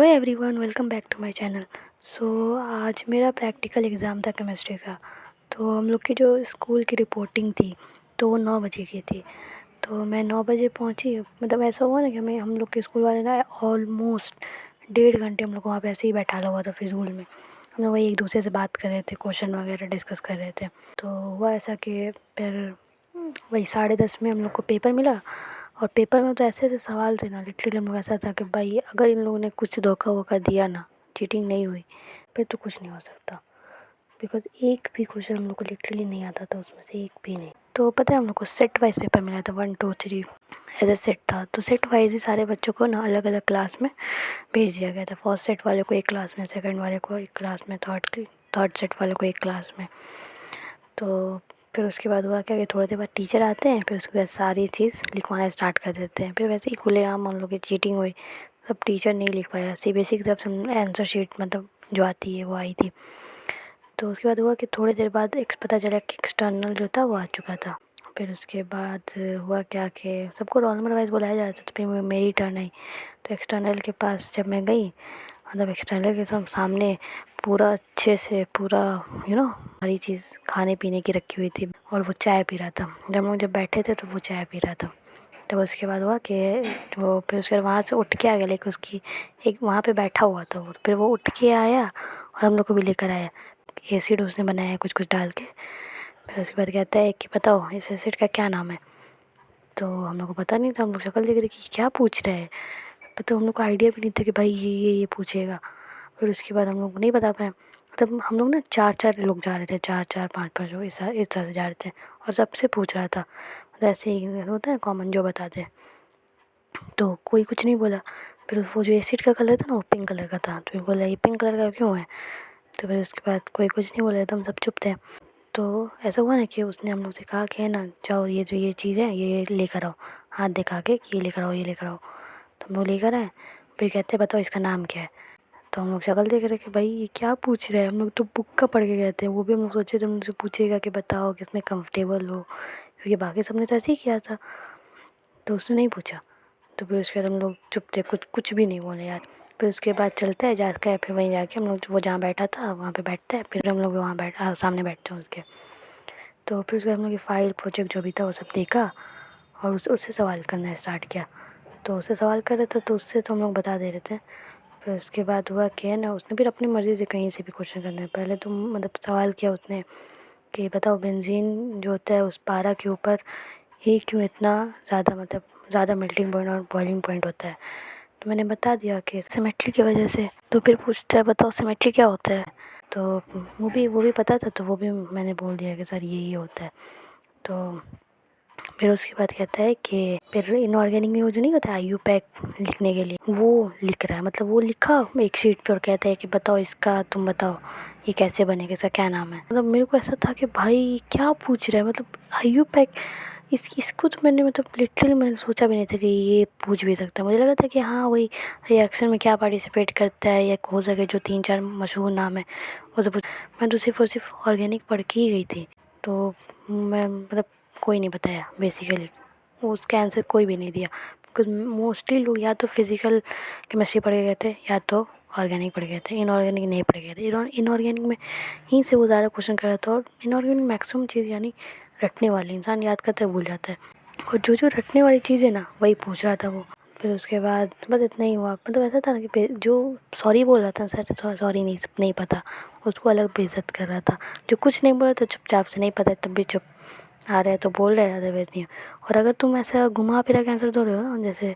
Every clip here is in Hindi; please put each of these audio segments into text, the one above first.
Hello everyone, welcome back to my channel. आज मेरा प्रैक्टिकल एग्ज़ाम था केमिस्ट्री का। तो हम लोग की जो स्कूल की रिपोर्टिंग थी तो वो 9 बजे की थी। तो मैं 9 बजे पहुंची। मतलब ऐसा हुआ ना कि हम लोग के स्कूल वाले ना ऑलमोस्ट 1.5 घंटे हम लोग को वहाँ पे ऐसे ही बैठा हुआ था फिजूल में। हम लोग वही एक दूसरे से बात कर रहे थे, क्वेश्चन वगैरह डिस्कस कर रहे थे। तो हुआ ऐसा कि फिर वही 10:30 में हम लोग को पेपर मिला। और पेपर में तो ऐसे ऐसे सवाल थे ना, लिटरली हम लोग ऐसा था कि भाई अगर इन लोगों ने कुछ धोखा वोखा दिया ना, चीटिंग नहीं हुई, फिर तो कुछ नहीं हो सकता। बिकॉज एक भी क्वेश्चन हम लोग को लिटरली नहीं आता था उसमें से, एक भी नहीं। तो पता है हम लोग को सेट वाइज पेपर मिला था, 1 2 3 ऐसा सेट था। तो सेट वाइज ही सारे बच्चों को ना अलग अलग क्लास में भेज दिया गया था। फर्स्ट सेट वाले को एक क्लास में, सेकंड वाले को एक क्लास में, थर्ड सेट वाले को एक क्लास में। तो फिर उसके बाद हुआ क्या कि थोड़ी देर बाद टीचर आते हैं, फिर उसके बाद सारी चीज़ लिखवाना स्टार्ट कर देते हैं। फिर वैसे ही खुलेआम हम लोग की चीटिंग हुई। सब टीचर नहीं लिख पाया, सीबीएसई की तरफ से आंसर शीट मतलब जो आती है वो आई थी। तो उसके बाद हुआ कि थोड़ी देर बाद एक पता चला कि एक्सटर्नल जो था वो आ चुका था। फिर उसके बाद हुआ क्या कि सबको रोल नंबर वाइज बुलाया जा रहा था। तो फिर मेरी टर्न आई। तो एक्सटर्नल के पास जब मैं गई, मतलब एक्सटर्नल के सब सामने पूरा अच्छे से पूरा सारी चीज़ खाने पीने की रखी हुई थी। और वो चाय पी रहा था। जब बैठे थे तो वो चाय पी रहा था। तो उसके बाद हुआ कि वो फिर उसके बाद वहाँ से उठ के आ गया, लेकिन उसकी एक वहाँ पे बैठा हुआ था वो। फिर वो उठ के आया और हम लोग को भी लेकर आया। एसिड उसने बनाया कुछ कुछ डाल के। फिर उसके बाद कहता है कि बताओ इस एसिड का क्या नाम है। तो हम लोग को पता नहीं था, हम लोग शक्ल देख रहे कि क्या पूछ रहे हैं। तो हम लोग को आइडिया भी नहीं था कि भाई ये पूछेगा। फिर उसके बाद हम लोग नहीं बता पाए। तब हम लोग ना 4 4 लोग जा रहे थे, 4 4 5 5 लोग इस तरह से जा रहे थे। और सबसे पूछ रहा था, मतलब ऐसे ही होता है कॉमन जो बताते हैं। तो कोई कुछ नहीं बोला। फिर वो जो एसिड का कलर था ना वो पिंक कलर का था। तो फिर बोला ये पिंक कलर का क्यों है। तो फिर उसके बाद कोई कुछ नहीं बोला, तो हम सब चुप थे। तो ऐसा हुआ ना कि उसने हम लोग से कहा कि है ना, जाओ ये जो ये चीज़ है ये लेकर आओ, हाथ दिखा के कि ये लेकर आओ ये लेकर आओ। तो हम लोग लेकर आए। फिर कहते बताओ इसका नाम क्या है। तो हम लोग शक्ल देख रहे कि भाई ये क्या पूछ रहे हैं। हम लोग तो बुक का पढ़ के गए थे, वो भी हम लोग सोचे थे मुझसे पूछेगा कि बताओ किसमें कंफर्टेबल हो, क्योंकि बाकी सबने तो ऐसे ही किया था। तो उसने नहीं पूछा। तो फिर उसके बाद हम लोग चुप थे, कुछ कुछ भी नहीं बोले यार। फिर उसके बाद चलता है जाकर, फिर वहीं जाके हम लोग वो जहाँ बैठा था वहाँ पे बैठते हैं। फिर हम लोग वहाँ सामने बैठते हैं उसके। तो फिर उसके बाद हम लोग की फ़ाइल प्रोजेक्ट जो भी था वो सब देखा। और उससे सवाल करना स्टार्ट किया। तो उससे सवाल कर रहे थे तो उससे तो हम लोग बता दे रहे थे। फिर उसके बाद हुआ क्या है ना, उसने फिर अपनी मर्ज़ी से कहीं से भी क्वेश्चन करना है। पहले तो मतलब सवाल किया उसने कि बताओ बेंजीन जो होता है उस पारा के ऊपर ही क्यों इतना ज़्यादा, मतलब ज़्यादा मेल्टिंग पॉइंट और बॉइलिंग पॉइंट होता है। तो मैंने बता दिया कि सिमेट्री की वजह से। तो फिर पूछता है बताओ सिमेट्री क्या होता है। तो वो भी पता था, तो वो भी मैंने बोल दिया कि सर ये होता है। तो फिर उसके बाद कहता है कि फिर इनऑर्गेनिक में वो जो नहीं होता आई यू पैक लिखने के लिए, वो लिख रहा है। मतलब वो लिखा एक शीट पे और कहता है कि बताओ इसका, तुम बताओ ये कैसे बनेगा, इसका क्या नाम है। मतलब मेरे को ऐसा था कि भाई क्या पूछ रहा है, मतलब आई यू पैक। इसको तो मैंने मतलब लिटरली मैंने सोचा भी नहीं था कि ये पूछ भी सकता है। मुझे लगा था कि हाँ वही रिएक्शन में क्या पार्टिसिपेट करता है या हो सके जो 3 4 मशहूर नाम है वो सब। मैं तो सिर्फ और सिर्फ ऑर्गेनिक पढ़ के ही गई थी। तो मैं मतलब कोई नहीं बताया बेसिकली, उसका आंसर कोई भी नहीं दिया। बिकॉज मोस्टली लोग या तो फिज़िकल केमिस्ट्री पढ़ के गए थे या तो ऑर्गेनिक पढ़ गए थे, इनऑर्गेनिक नहीं पढ़ गए थे। इनऑर्गेनिक में ही से वो ज़्यादा क्वेश्चन कर रहा था। और इनऑर्गेनिक मैक्सिमम चीज़ यानी रटने वाली, इंसान याद करता है भूल जाता है। और जो जो रटने वाली चीज़ है ना वही पूछ रहा था वो। फिर उसके बाद बस इतना ही हुआ। मतलब ऐसा था ना कि जो सॉरी बोल रहा था सर सॉरी नहीं पता, उसको अलग बेइज्जत कर रहा था। जो कुछ नहीं बोला तो चुपचाप से नहीं पता तब भी चुप, आ रहे हैं तो बोल रहे हैं, अदरवाइज़ नहीं। और अगर तुम ऐसा घुमा फिरा के आंसर दो रहे हो ना, जैसे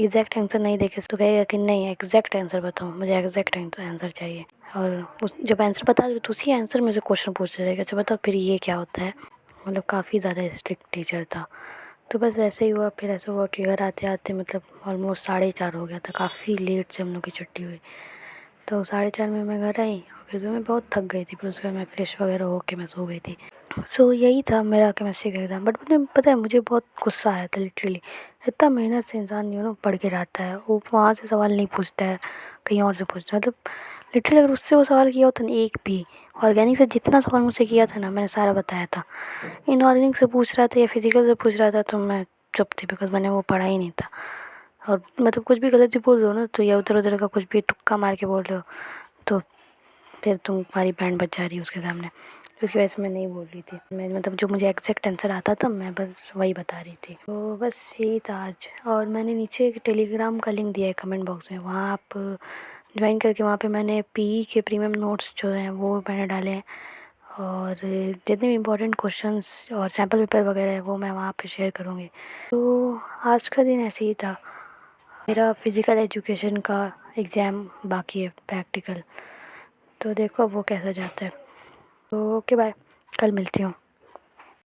एग्जैक्ट आंसर नहीं देखे तो कहेगा कि नहीं एग्जैक्ट आंसर बताओ, मुझे एग्जैक्ट आंसर चाहिए। और उस जब आंसर बता दो तो उसी आंसर में से क्वेश्चन पूछ रहेगा, अच्छा बताओ फिर ये क्या होता है। मतलब काफ़ी ज़्यादा स्ट्रिक्ट टीचर था। तो बस वैसे ही हुआ। फिर ऐसा हुआ कि घर आते आते मतलब ऑलमोस्ट 4:30 हो गया था, काफ़ी लेट से हम लोग की छुट्टी हुई। तो 4:30 में मैं घर आई और फिर तो मैं बहुत थक गई थी। फिर उसके बाद मैं फ्रेश वगैरह होके मैं सो गई थी। यही था मेरा केमिस्ट्री का एग्ज़ाम। बट मुझे पता है मुझे बहुत गुस्सा आया था लिटरली। इतना मेहनत से इंसान पढ़ के रहता है, वो वहाँ से सवाल नहीं पूछता है, कहीं और से पूछता है। मतलब लिटरली अगर उससे वो सवाल किया होता ना एक भी, ऑर्गेनिक से जितना सवाल मुझसे किया था ना मैंने सारा बताया था। इनऑर्गेनिक से पूछ रहा था या फिजिकल से पूछ रहा था तो मैं चुप थी, बिकॉज मैंने वो पढ़ा ही नहीं था। और मतलब कुछ भी गलत भी बोल रहे हो ना तो या उधर उधर का कुछ भी तुक्का मार के बोल रहे हो तो फिर तुम्हारी बैंड बज जा रही है उसके सामने। उसकी वजह से मैं नहीं बोल रही थी। मैं मतलब जो मुझे एग्जैक्ट आंसर आता था मैं बस वही बता रही थी। तो बस यही था आज। और मैंने नीचे एक टेलीग्राम का लिंक दिया है कमेंट बॉक्स में, वहाँ आप ज्वाइन करके वहाँ पे मैंने पीई के प्रीमियम नोट्स जो हैं वो मैंने डाले हैं। और जितने भी इम्पोर्टेंट क्वेश्चंस और सैम्पल पेपर वगैरह है वो मैं वहाँ पे शेयर करूँगी। तो आज का दिन ऐसे ही था। मेरा फ़िज़िकल एजुकेशन का एग्ज़ाम बाकी है प्रैक्टिकल, तो देखो अब वो कैसा जाता है। तो ओके बाय, कल मिलती हूँ।